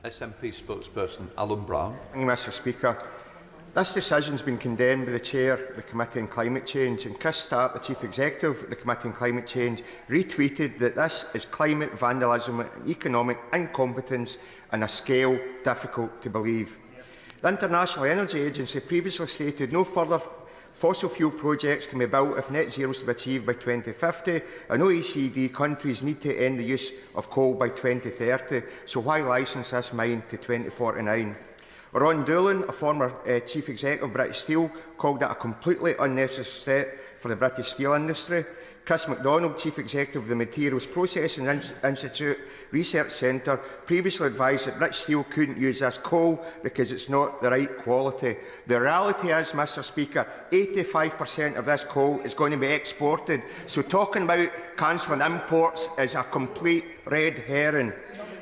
SNP spokesperson Alan Brown. Mr Speaker, this decision has been condemned by the Chair of the Committee on Climate Change, and Chris Stark, the Chief Executive of the Committee on Climate Change, retweeted that this is climate vandalism and economic incompetence on a scale difficult to believe. The International Energy Agency previously stated no further fossil fuel projects can be built if net zero is to be achieved by 2050, and OECD countries need to end the use of coal by 2030, so why licence this mine to 2049? Ron Doolan, a former Chief Executive of British Steel, called it a completely unnecessary step for the British steel industry. Chris MacDonald, Chief Executive of the Materials Processing Institute Research Centre, previously advised that British Steel couldn't use this coal because it's not the right quality. The reality is, Mr Speaker, 85% of this coal is going to be exported, so talking about cancelling imports is a complete red herring.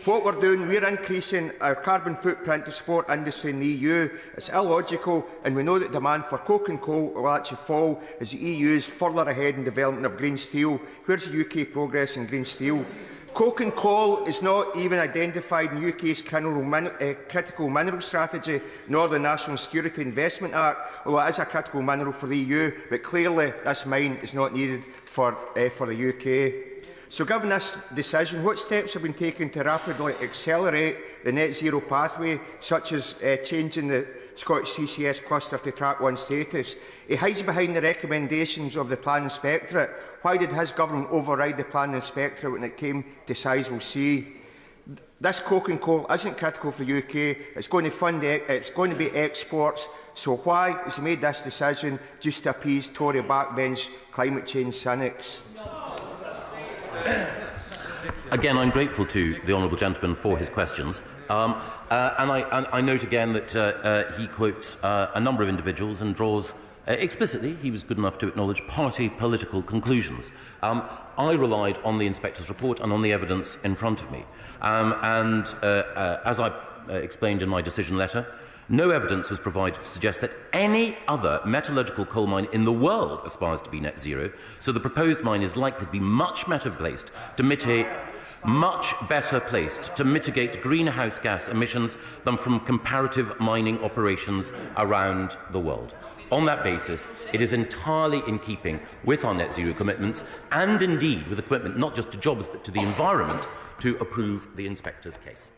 What we're doing, we're increasing our carbon footprint to support industry in the EU. It's illogical, and we know that demand for coke and coal will actually fall as the EU is further ahead in development of green steel. Where's the UK progress in green steel? Coke and coal is not even identified in the UK's critical mineral strategy, nor the National Security Investment Act, although it is a critical mineral for the EU, but clearly this mine is not needed for the UK. So, given this decision, what steps have been taken to rapidly accelerate the net zero pathway, such as changing the Scottish CCS cluster to Track 1 status? He hides behind the recommendations of the Planning Inspectorate. Why did his government override the Planning Inspectorate when it came to Sizewell C? This coke and coal isn't critical for the UK. It's going to be exports. So why has he made this decision just to appease Tory backbench climate change cynics? Again, I'm grateful to the honourable gentleman for his questions. And I note again that he quotes a number of individuals and draws explicitly, he was good enough to acknowledge, party political conclusions. I relied on the inspector's report and on the evidence in front of me. As I explained in my decision letter, no evidence was provided to suggest that any other metallurgical coal mine in the world aspires to be net zero, so the proposed mine is likely to be much better placed to mitigate greenhouse gas emissions than from comparative mining operations around the world. On that basis, it is entirely in keeping with our net zero commitments, and indeed with a commitment not just to jobs but to the environment, to approve the inspector's case.